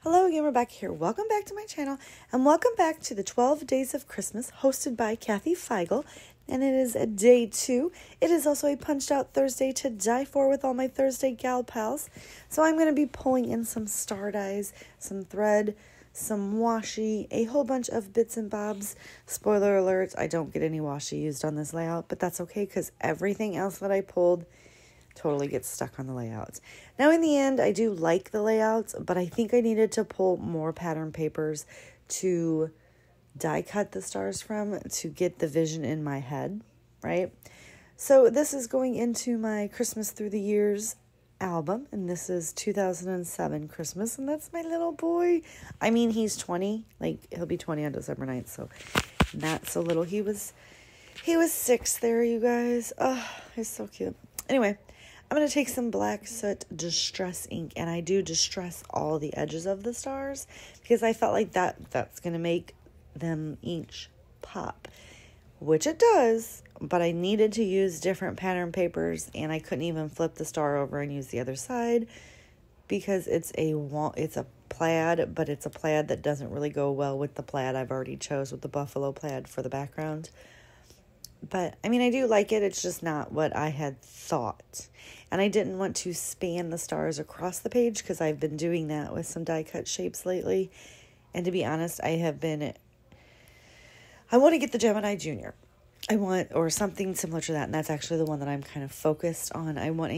Hello again, we're back here. Welcome back to my channel, and welcome back to the 12 Days of Christmas, hosted by Kathy Feigl, and it is day 2. It is also a punched out Thursday to die for with all my Thursday gal pals. So I'm going to be pulling in some star dyes, some thread, some washi, a whole bunch of bits and bobs. Spoiler alert, I don't get any washi used on this layout, but that's okay because everything else that I pulled totally gets stuck on the layouts. Now in the end, I do like the layouts, but I think I needed to pull more pattern papers to die cut the stars from to get the vision in my head, right? So this is going into my Christmas Through the Years album, and this is 2007 Christmas, and that's my little boy. I mean, he's 20, like he'll be 20 on December 9th, so not so little. He was 6 there, you guys. Oh, he's so cute. Anyway, I'm going to take some black soot distress ink, and I do distress all the edges of the stars because I felt like that's going to make them each pop, which it does, but I needed to use different pattern papers, and I couldn't even flip the star over and use the other side because it's a plaid, but it's a plaid that doesn't really go well with the plaid I've already chose with the buffalo plaid for the background. But, I mean, I do like it. It's just not what I had thought. And I didn't want to span the stars across the page because I've been doing that with some die-cut shapes lately. And to be honest, I want to get the Gemini Junior. Or something similar to that. And that's actually the one that I'm kind of focused on. I want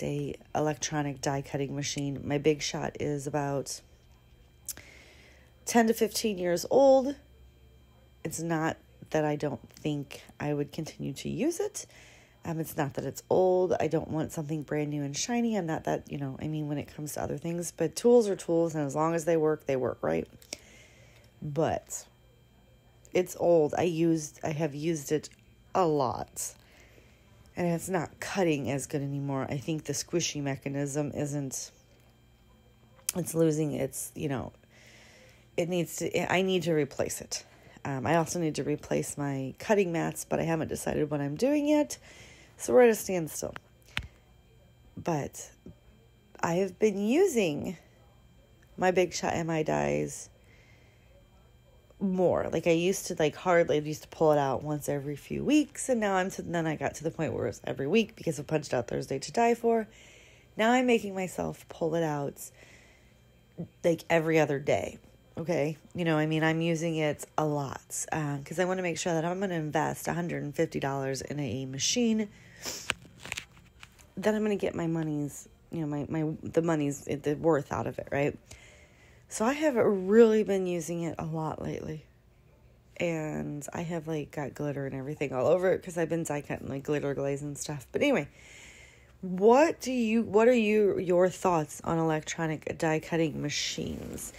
a electronic die-cutting machine. My Big Shot is about 10 to 15 years old. It's not that I don't think I would continue to use it. It's not that it's old. I don't want something brand new and shiny. I'm not that, when it comes to other things, but tools are tools, and as long as they work, right? But it's old. I have used it a lot, and it's not cutting as good anymore. I think the squishy mechanism it's losing its, I need to replace it. I also need to replace my cutting mats, but I haven't decided what I'm doing yet, so we're at a standstill. But I have been using my Big Shot and my dies more. Like I used to, hardly. I used to pull it out once every few weeks, and now then I got to the point where it's every week because of Punched Out Thursday to Die For. Now I'm making myself pull it out every other day. Okay, I'm using it a lot because I want to make sure that I'm going to invest $150 in a machine that I'm going to get my money's, the worth out of it, right? So I have really been using it a lot lately, and I have got glitter and everything all over it because I've been die cutting glitter glaze and stuff. But anyway, what are your thoughts on electronic die cutting machines?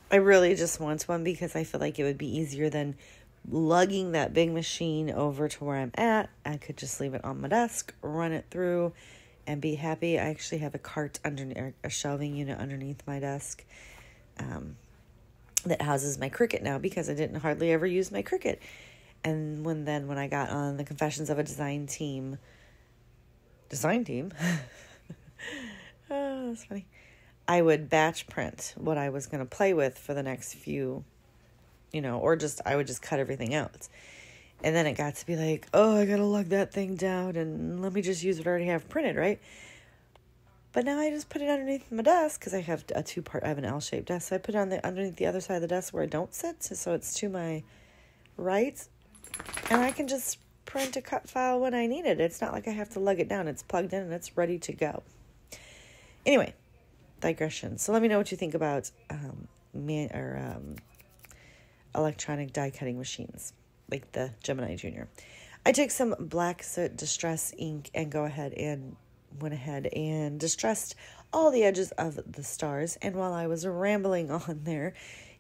I really just want one because I feel like it would be easier than lugging that big machine over to where I'm at. I could just leave it on my desk, run it through, and be happy. I actually have a cart underneath, a shelving unit underneath my desk that houses my Cricut now because I didn't hardly ever use my Cricut. And when I got on the Confessions of a Design Team, oh, that's funny. I would batch print what I was going to play with for the next few, or I would just cut everything out. And then it got to be I got to lug that thing down and let me just use what I already have printed, right? But now I just put it underneath my desk because I have I have an L-shaped desk. So I put it underneath the other side of the desk where I don't sit. So it's to my right. And I can just print a cut file when I need it. It's not like I have to lug it down. It's plugged in and it's ready to go. Anyway. Digression. So let me know what you think about electronic die cutting machines like the Gemini Junior. I took some black soot distress ink and went ahead and distressed all the edges of the stars. And while I was rambling on there,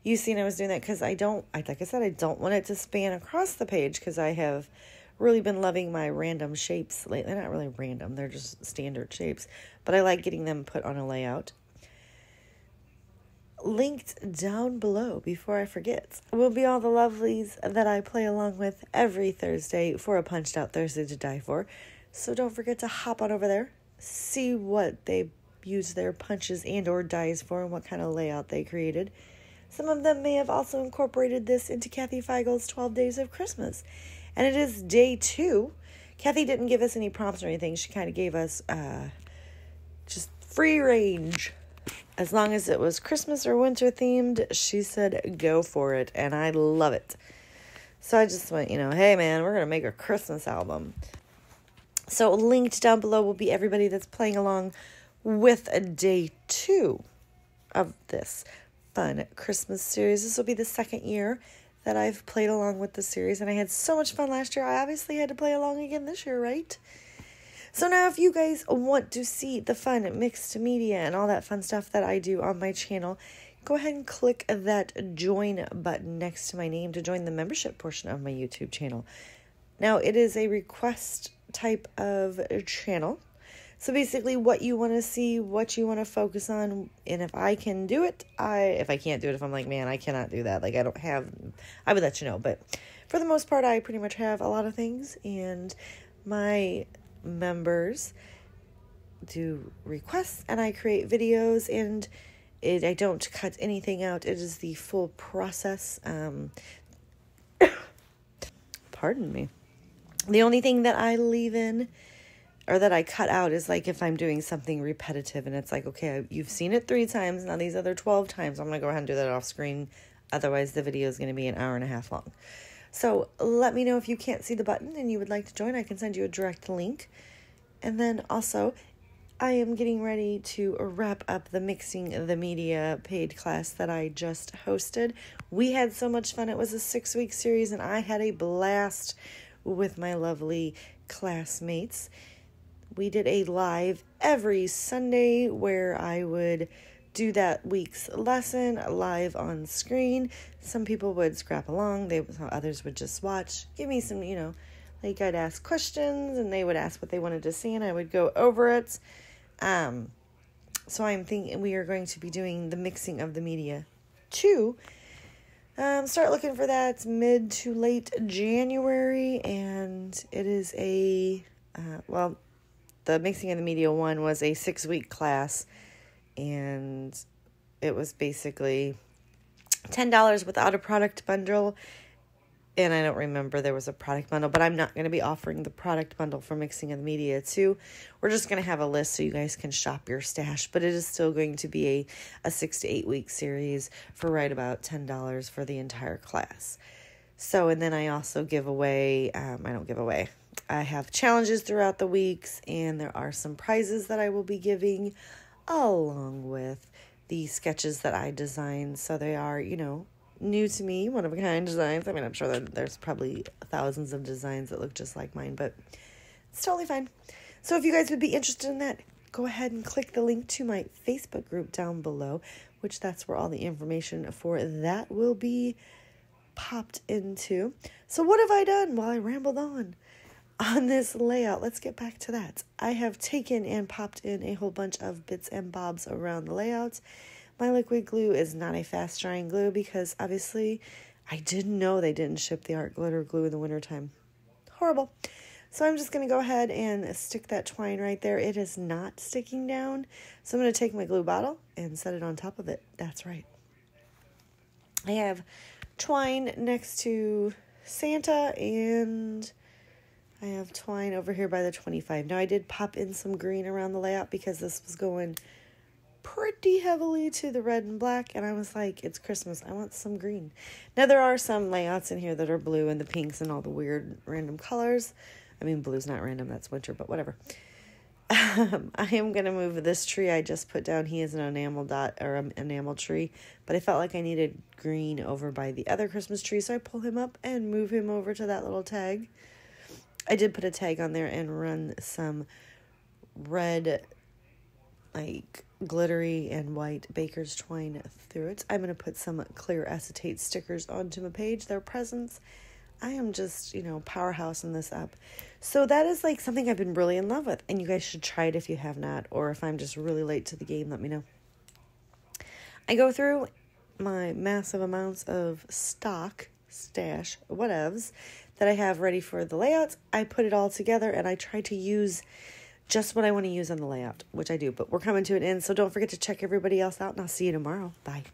you seen I was doing that because I don't want it to span across the page because I have really been loving my random shapes lately. They're not really random, they're just standard shapes, but I like getting them put on a layout. Linked down below, before I forget, will be all the lovelies that I play along with every Thursday for a Punched Out Thursday to Die For. So don't forget to hop on over there, see what they use their punches and or dies for and what kind of layout they created. Some of them may have also incorporated this into Kathy Feigel's 12 Days of Christmas. And it is day 2. Kathy didn't give us any prompts or anything. She kind of gave us just free range. As long as it was Christmas or winter themed, she said go for it. And I love it. So I just went, hey man, we're going to make a Christmas album. So linked down below will be everybody that's playing along with a day 2 of this fun Christmas series. This will be the second year that I've played along with the series, and I had so much fun last year. I obviously had to play along again this year, right? So now if you guys want to see the fun mixed media and all that fun stuff that I do on my channel, go ahead and click that join button next to my name to join the membership portion of my YouTube channel. Now, it is a request type of channel. So basically what you want to see, what you want to focus on, and if I can do it, if I can't do it, if I'm like, man, I cannot do that, I would let you know. But for the most part, I pretty much have a lot of things, and my members do requests, and I create videos, and I don't cut anything out. It is the full process. Pardon me. The only thing that I leave in or that I cut out is like if I'm doing something repetitive and it's like, okay, you've seen it 3 times. Now these other 12 times, I'm going to go ahead and do that off screen. Otherwise, the video is going to be an hour and a half long. So let me know if you can't see the button and you would like to join. I can send you a direct link. And then also, I am getting ready to wrap up the Mixing the Media paid class that I just hosted. We had so much fun. It was a 6-week series and I had a blast with my lovely classmates. We did a live every Sunday where I would do that week's lesson live on screen. Some people would scrap along. Others would just watch. Give me some, like I'd ask questions and they would ask what they wanted to see and I would go over it. So I'm thinking we are going to be doing the Mixing of the Media 2. Start looking for that mid to late January, and it is the Mixing of the Media 1 was a 6-week class, and it was basically $10 without a product bundle, and I don't remember there was a product bundle, but I'm not going to be offering the product bundle for Mixing of the Media 2. We're just going to have a list so you guys can shop your stash, but it is still going to be a 6 to 8 week series for right about $10 for the entire class. So, and then I also give away, I have challenges throughout the weeks, and there are some prizes that I will be giving along with the sketches that I designed. So they are, new to me, one-of-a-kind designs. I mean, I'm sure that there's probably thousands of designs that look just like mine, but it's totally fine. So if you guys would be interested in that, go ahead and click the link to my Facebook group down below, which that's where all the information for that will be popped into. So what have I done while I rambled on this layout? Let's get back to that. I have taken and popped in a whole bunch of bits and bobs around the layouts. My liquid glue is not a fast drying glue because obviously I didn't know they didn't ship the art glitter glue in the wintertime. Horrible. So I'm just going to go ahead and stick that twine right there. It is not sticking down. So I'm going to take my glue bottle and set it on top of it. That's right. I have twine next to Santa, and I have twine over here by the 25. Now I did pop in some green around the layout because this was going pretty heavily to the red and black, and I was like, it's Christmas, I want some green. Now there are some layouts in here that are blue and the pinks and all the weird random colors. I mean, blue's not random, that's winter, but whatever. I am going to move this tree I just put down. He is an enamel tree, but I felt like I needed green over by the other Christmas tree, so I pull him up and move him over to that little tag. I did put a tag on there and run some red, like glittery and white baker's twine through it. I'm going to put some clear acetate stickers onto my page. They're presents. I am just, powerhousing this up. So that is like something I've been really in love with, and you guys should try it if you have not, or if I'm just really late to the game, let me know. I go through my massive amounts of stash, whatevs, that I have ready for the layouts. I put it all together, and I try to use just what I want to use on the layout, which I do. But we're coming to an end, so don't forget to check everybody else out, and I'll see you tomorrow. Bye.